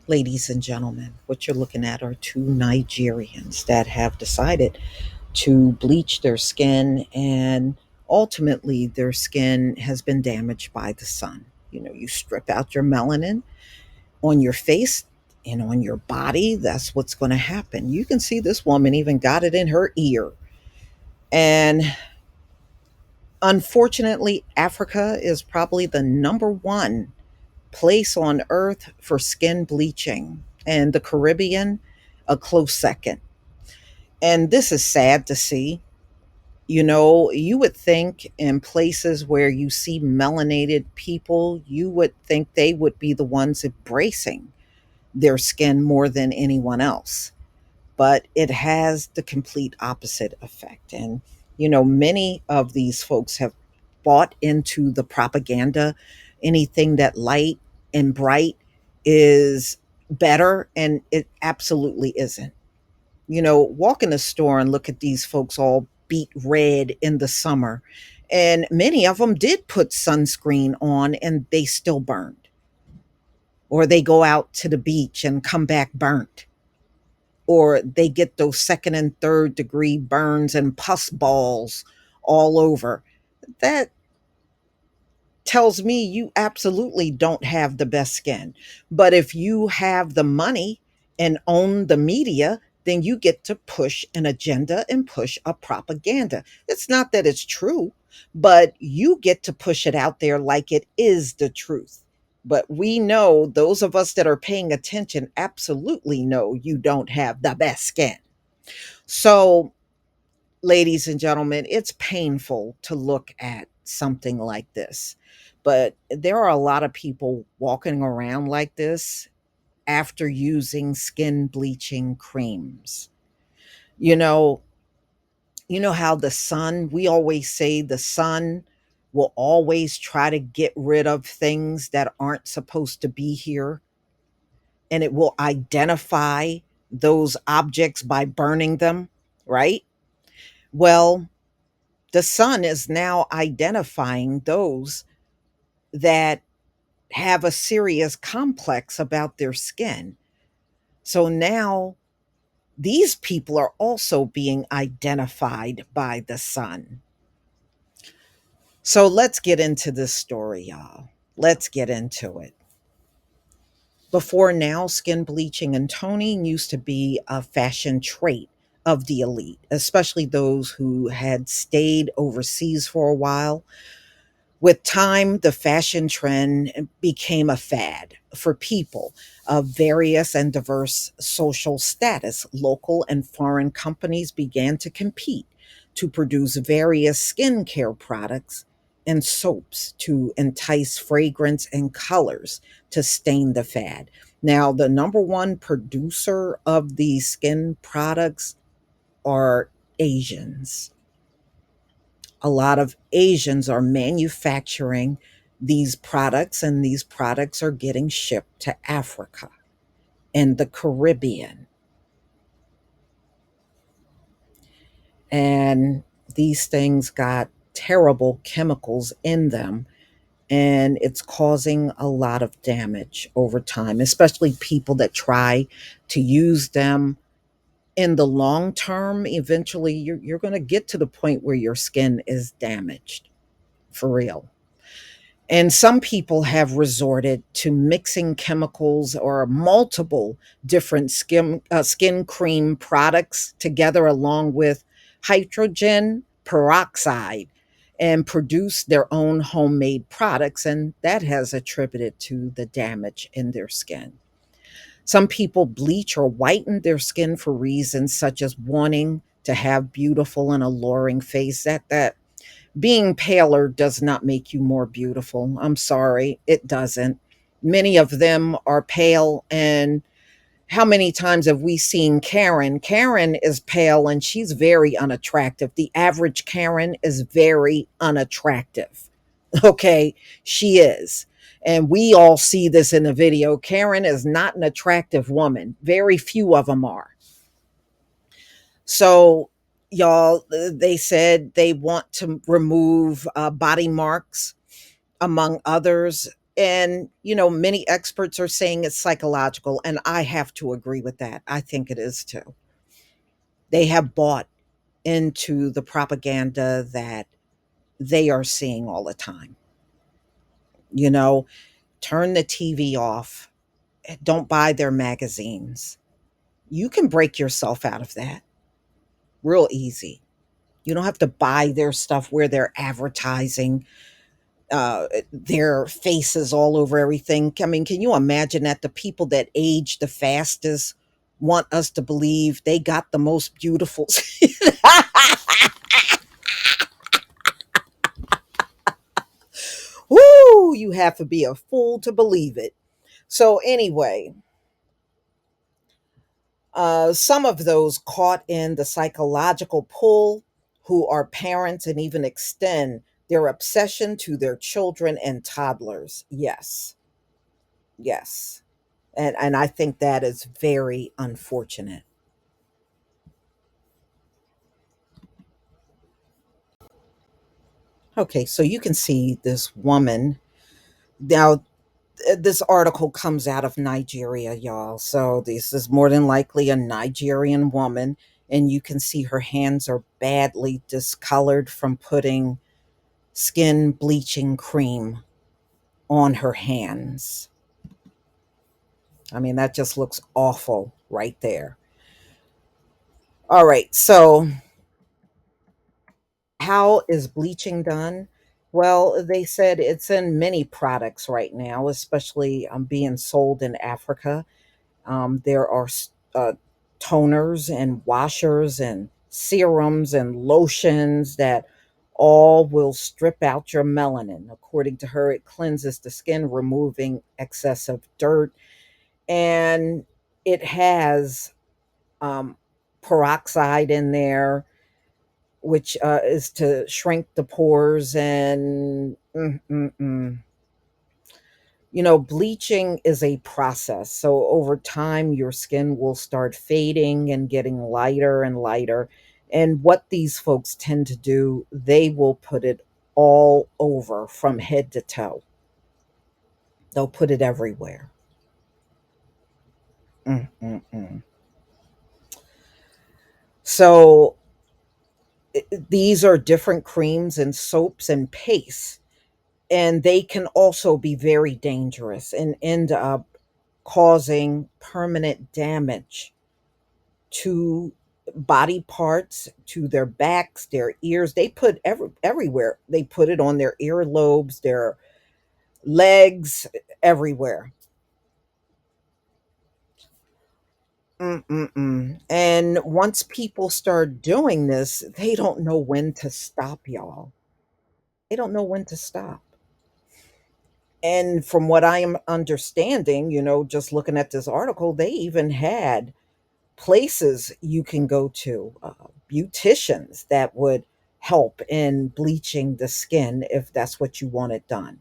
Ladies and gentlemen, what you're looking at are two Nigerians that have decided to bleach their skin, and ultimately their skin has been damaged by the sun. You strip out your melanin on your face and on your body. That's what's going to happen. You can see this woman even got it in her ear. And unfortunately, Africa is probably the number one place on earth for skin bleaching, and the Caribbean, a close second. And this is sad to see. You would think in places where you see melanated people, you would think they would be the ones embracing their skin more than anyone else. But it has the complete opposite effect. And, many of these folks have bought into the propaganda. Anything that light and bright is better, and it absolutely isn't. Walk in the store and look at these folks all beat red in the summer. And many of them did put sunscreen on and they still burned. Or they go out to the beach and come back burnt. Or they get those second and third degree burns and pus balls all over. That tells me you absolutely don't have the best skin. But if you have the money and own the media, then you get to push an agenda and push a propaganda. It's not that it's true, but you get to push it out there like it is the truth. But we know, those of us that are paying attention absolutely know you don't have the best skin. So, ladies and gentlemen, it's painful to look at something like this. But there are a lot of people walking around like this after using skin bleaching creams. You know, you know how the sun, we always say the sun will always try to get rid of things that aren't supposed to be here, and it will identify those objects by burning them, right? Well, the sun is now identifying those that have a serious complex about their skin. So now these people are also being identified by the sun. So let's get into this story, y'all. Let's get into it. Before now, skin bleaching and toning used to be a fashion trait of the elite, especially those who had stayed overseas for a while. With time, the fashion trend became a fad for people of various and diverse social status. Local and foreign companies began to compete to produce various skincare products and soaps to entice fragrance and colors to stain the fad. Now, the number one producer of these skin products are Asians. A lot of Asians are manufacturing these products, and these products are getting shipped to Africa and the Caribbean. And these things got terrible chemicals in them, and it's causing a lot of damage over time, especially people that try to use them in the long term. Eventually, you're going to get to the point where your skin is damaged for real. And some people have resorted to mixing chemicals or multiple different skin cream products together along with hydrogen peroxide and produce their own homemade products. And that has attributed to the damage in their skin. Some people bleach or whiten their skin for reasons such as wanting to have beautiful and alluring face. That being paler does not make you more beautiful. I'm sorry, it doesn't. Many of them are pale, and how many times have we seen Karen? Karen is pale and she's very unattractive. The average Karen is very unattractive. Okay, she is. And we all see this in the video. Karen is not an attractive woman. Very few of them are. So, y'all, they said they want to remove body marks, among others. And, many experts are saying it's psychological, and I have to agree with that. I think it is too. They have bought into the propaganda that they are seeing all the time. You know, turn the TV off, don't buy their magazines. You can break yourself out of that real easy. You don't have to buy their stuff where they're advertising their faces all over everything. I mean, can you imagine that the people that age the fastest want us to believe they got the most beautiful? Woo! You have to be a fool to believe it. So, anyway, some of those caught in the psychological pull who are parents and even extend their obsession to their children and toddlers. Yes, yes. And I think that is very unfortunate. Okay, so you can see this woman. Now, this article comes out of Nigeria, y'all. So this is more than likely a Nigerian woman. And you can see her hands are badly discolored from putting skin bleaching cream on her hands. I mean, that just looks awful right there. All right, so how is bleaching done? Well, they said it's in many products right now, especially being sold in Africa. There are toners and washers and serums and lotions that all will strip out your melanin. According to her, it cleanses the skin, removing excessive dirt. And it has um, peroxide in there, which is to shrink the pores and bleaching is a process. So over time, your skin will start fading and getting lighter and lighter. And what these folks tend to do, they will put it all over from head to toe. They'll put it everywhere. Mm-mm-mm. So these are different creams and soaps and pastes, and they can also be very dangerous and end up causing permanent damage to body parts, to their backs, their ears. They put everywhere. They put it on their earlobes, their legs, everywhere. Mm-mm-mm. And once people start doing this, they don't know when to stop, y'all. They don't know when to stop. And from what I am understanding, just looking at this article, they even had places you can go to, beauticians that would help in bleaching the skin if that's what you want it done.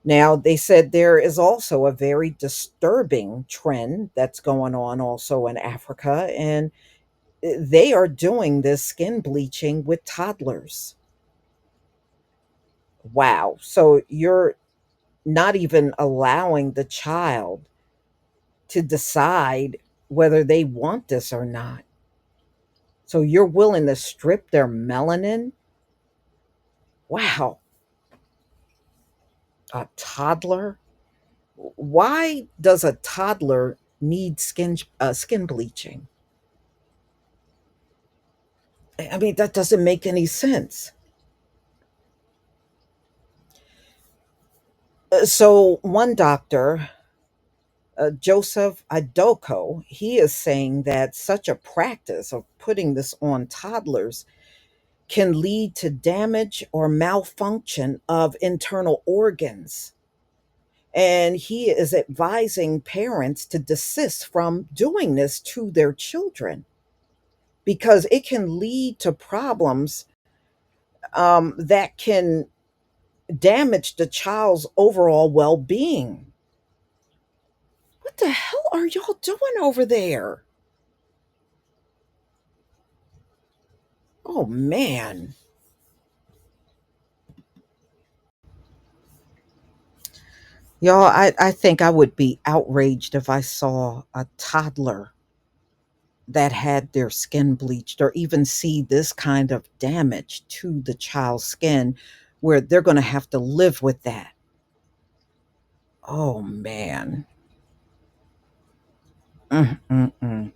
Now, they said there is also a very disturbing trend that's going on also in Africa, and they are doing this skin bleaching with toddlers. Wow. So you're not even allowing the child to decide whether they want this or not. So you're willing to strip their melanin? Wow, a toddler? Why does a toddler need skin bleaching? I mean, that doesn't make any sense. So one doctor, Joseph Adoko, he is saying that such a practice of putting this on toddlers can lead to damage or malfunction of internal organs. And he is advising parents to desist from doing this to their children because it can lead to problems that can damage the child's overall well being. What the hell are y'all doing over there? Oh, man. Y'all, I think I would be outraged if I saw a toddler that had their skin bleached or even see this kind of damage to the child's skin where they're going to have to live with that. Oh, man. Mm-mm-mm.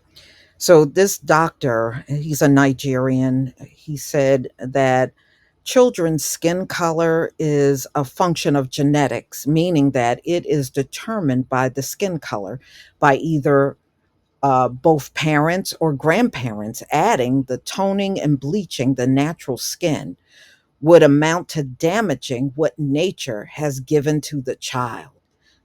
So, this doctor, he's a Nigerian, he said that children's skin color is a function of genetics, meaning that it is determined by the skin color by either both parents or grandparents. Adding the toning and bleaching the natural skin would amount to damaging what nature has given to the child.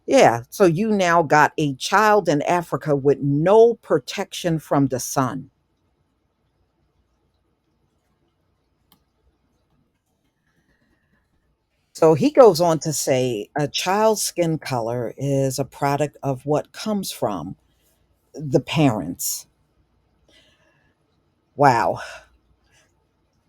Yeah, so you now got a child in Africa with no protection from the sun. So he goes on to say a child's skin color is a product of what comes from the parents. Wow.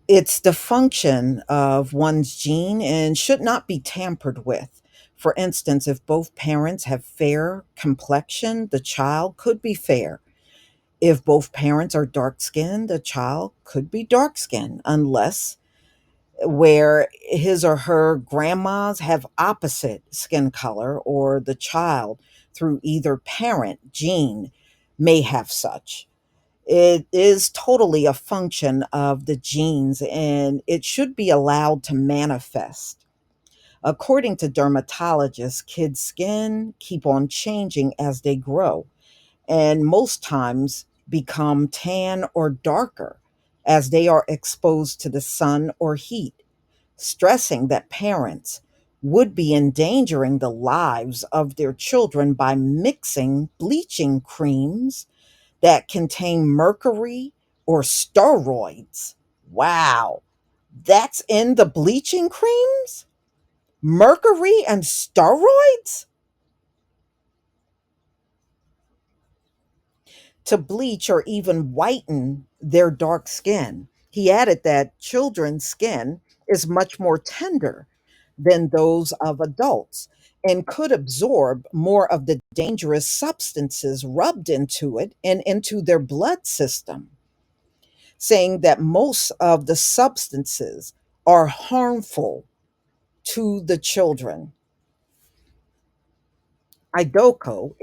It's the function of one's gene and should not be tampered with. For instance, if both parents have fair complexion, the child could be fair. If both parents are dark skinned, the child could be dark skinned, unless where his or her grandmas have opposite skin color, or the child through either parent gene may have such. It is totally a function of the genes and it should be allowed to manifest. According to dermatologists, kids' skin keep on changing as they grow and most times become tan or darker as they are exposed to the sun or heat, stressing that parents would be endangering the lives of their children by mixing bleaching creams that contain mercury or steroids. Wow, that's in the bleaching creams? Mercury and steroids? To bleach or even whiten their dark skin. He added that children's skin is much more tender than those of adults and could absorb more of the dangerous substances rubbed into it and into their blood system, saying that most of the substances are harmful to the children. Idoko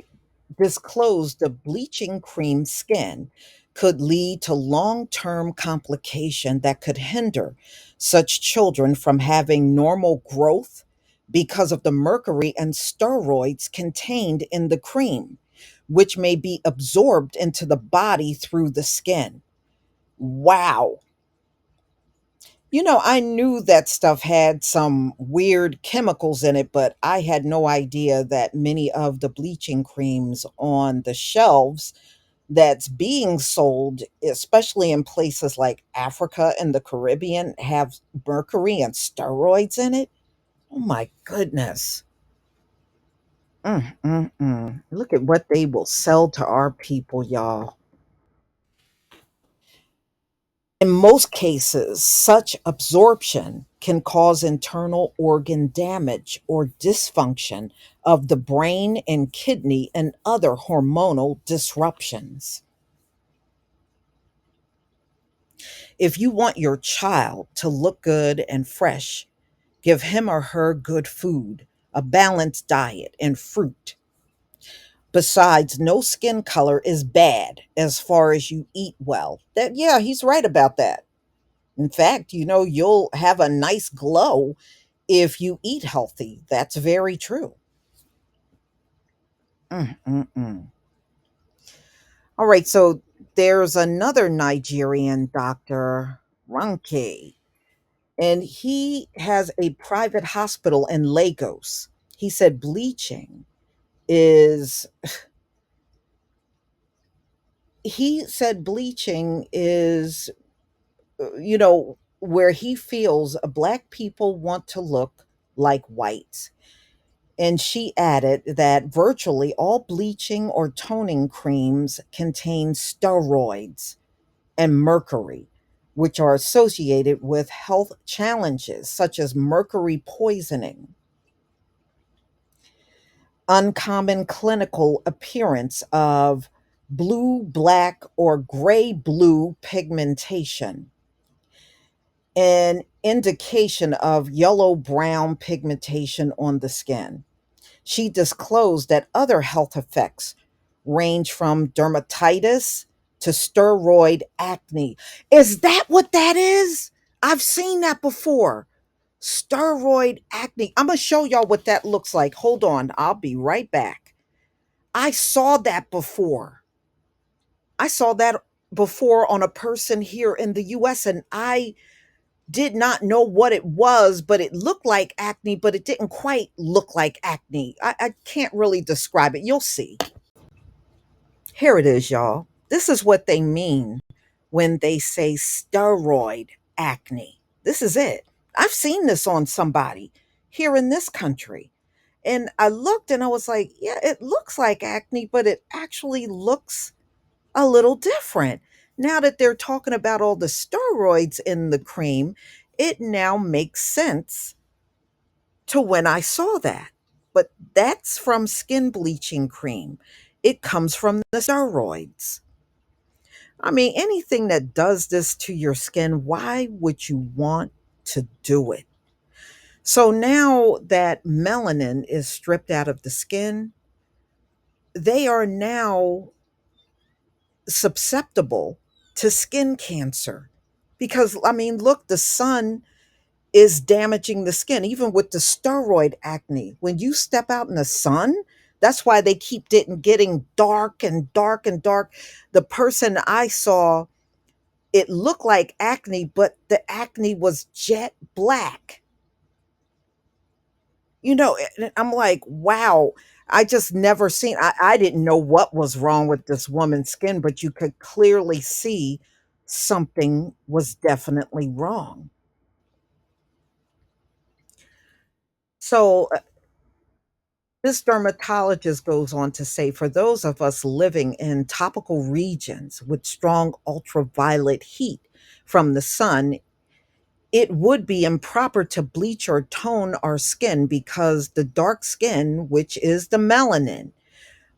disclosed the bleaching cream skin could lead to long-term complication that could hinder such children from having normal growth because of the mercury and steroids contained in the cream, which may be absorbed into the body through the skin. Wow. I knew that stuff had some weird chemicals in it, but I had no idea that many of the bleaching creams on the shelves that's being sold, especially in places like Africa and the Caribbean, have mercury and steroids in it. Oh my goodness. Look at what they will sell to our people, y'all. In most cases, such absorption can cause internal organ damage or dysfunction of the brain and kidney and other hormonal disruptions. If you want your child to look good and fresh, give him or her good food, a balanced diet, and fruit. Besides, no skin color is bad as far as you eat well. That yeah, he's right about that. In fact, you'll have a nice glow if you eat healthy. That's very true. Mm. All right, so there's another Nigerian doctor, Ranke, and he has a private hospital in Lagos. He said is, bleaching is, where he feels black people want to look like whites. And she added that virtually all bleaching or toning creams contain steroids and mercury, which are associated with health challenges such as mercury poisoning. uncommon clinical appearance of blue, black, or gray blue pigmentation, an indication of yellow brown pigmentation on the skin. She disclosed that other health effects range from dermatitis to steroid acne. Is that what that is? I've seen that before. Steroid acne. I'm going to show y'all what that looks like. Hold on. I'll be right back. I saw that before. I saw that before on a person here in the US, and I did not know what it was, but it looked like acne, but it didn't quite look like acne. I can't really describe it. You'll see. Here it is, y'all. This is what they mean when they say steroid acne. This is it. I've seen this on somebody here in this country. And I looked and I was like, yeah, it looks like acne, but it actually looks a little different. Now that they're talking about all the steroids in the cream, it now makes sense to when I saw that. But that's from skin bleaching cream. It comes from the steroids. I mean, anything that does this to your skin, why would you want to do it? So now that melanin is stripped out of the skin, they are now susceptible to skin cancer. Because, I mean, look, the sun is damaging the skin, even with the steroid acne. When you step out in the sun, that's why they keep getting dark and dark and dark. The person I saw, it looked like acne, but the acne was jet black. And I'm like, wow, I just never seen, I didn't know what was wrong with this woman's skin, but you could clearly see something was definitely wrong. So this dermatologist goes on to say for those of us living in tropical regions with strong ultraviolet heat from the sun, it would be improper to bleach or tone our skin because the dark skin, which is the melanin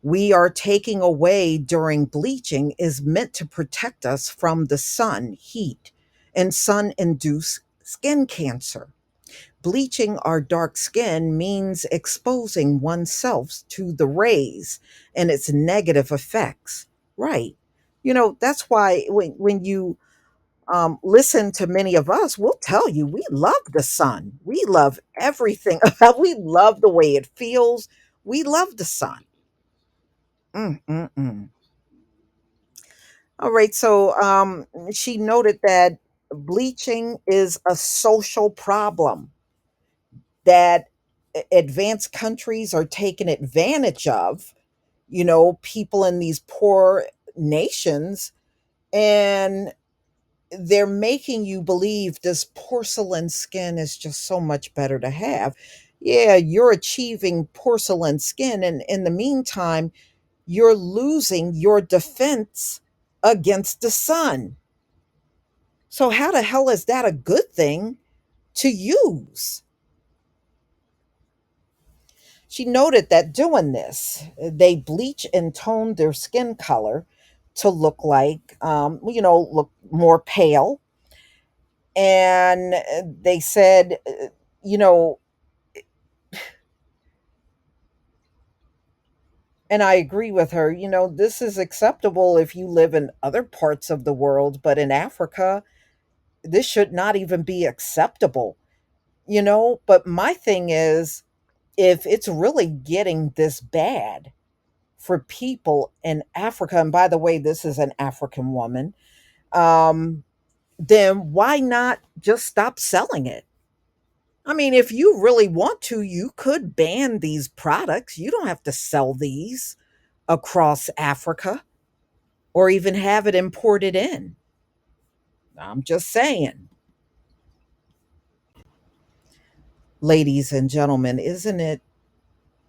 we are taking away during bleaching, is meant to protect us from the sun heat and sun induced skin cancer. Bleaching our dark skin means exposing oneself to the rays and its negative effects. Right. That's why when you listen to many of us, we'll tell you we love the sun. We love everything about. We love the way it feels. We love the sun. Mm-mm-mm. All right. So she noted that bleaching is a social problem that advanced countries are taking advantage of, people in these poor nations, and they're making you believe this porcelain skin is just so much better to have. Yeah, you're achieving porcelain skin, and in the meantime, you're losing your defense against the sun. So, how the hell is that a good thing to use? She noted that doing this, they bleach and tone their skin color to look like, look more pale. And they said, you know, and I agree with her, this is acceptable if you live in other parts of the world, but in Africa, this should not even be acceptable, But my thing is, if it's really getting this bad for people in Africa, and by the way, this is an African woman, um, then why not just stop selling it? I mean, if you really want to, you could ban these products. You don't have to sell these across Africa or even have it imported in. I'm just saying. Ladies and gentlemen, isn't it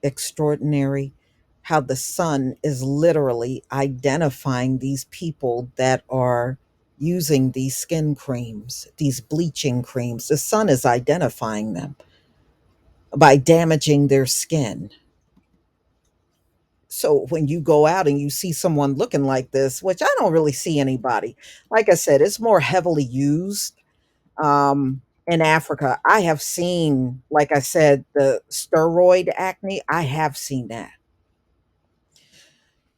extraordinary how the sun is literally identifying these people that are using these skin creams, these bleaching creams? The sun is identifying them by damaging their skin. So when you go out and you see someone looking like this, which I don't really see anybody, like I said, it's more heavily used in Africa. I have seen, like I said, the steroid acne. I have seen that.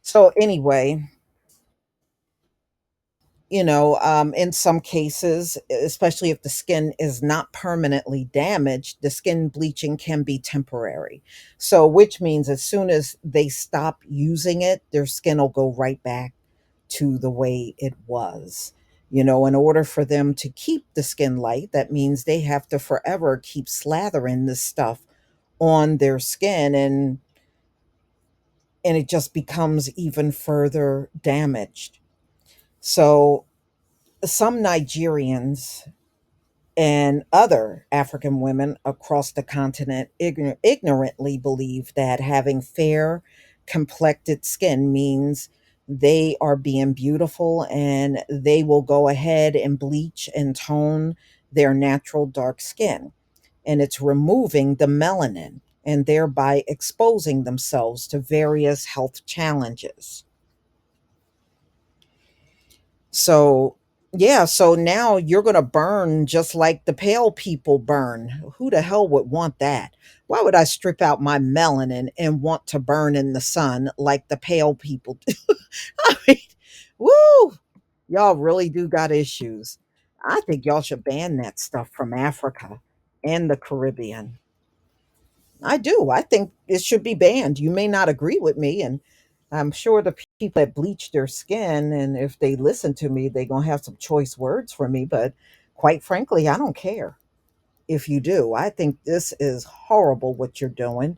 So anyway, in some cases, especially if the skin is not permanently damaged, the skin bleaching can be temporary. So, which means as soon as they stop using it, their skin will go right back to the way it was. In order for them to keep the skin light, that means they have to forever keep slathering this stuff on their skin, and it just becomes even further damaged. So, some Nigerians and other African women across the continent ignorantly believe that having fair, complected skin means they are being beautiful, and they will go ahead and bleach and tone their natural dark skin. And it's removing the melanin and thereby exposing themselves to various health challenges. So, yeah, so now you're going to burn just like the pale people burn. Who the hell would want that? Why would I strip out my melanin and want to burn in the sun like the pale people do? I mean, woo, y'all really do got issues. I think y'all should ban that stuff from Africa and the Caribbean. I do. I think it should be banned. You may not agree with me, and I'm sure the people that bleach their skin, and if they listen to me, they're going to have some choice words for me. But quite frankly, I don't care if you do. I think this is horrible what you're doing.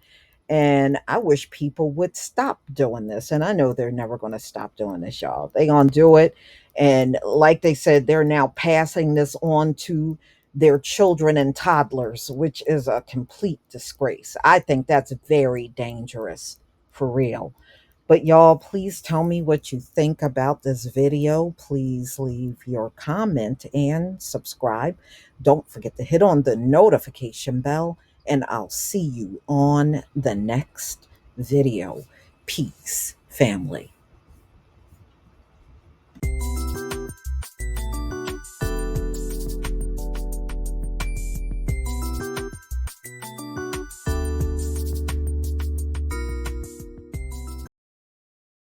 And I wish people would stop doing this. And I know they're never going to stop doing this, y'all. They're going to do it. And like they said, they're now passing this on to their children and toddlers, which is a complete disgrace. I think that's very dangerous for real. But y'all, please tell me what you think about this video. Please leave your comment and subscribe. Don't forget to hit on the notification bell, and I'll see you on the next video. Peace, family.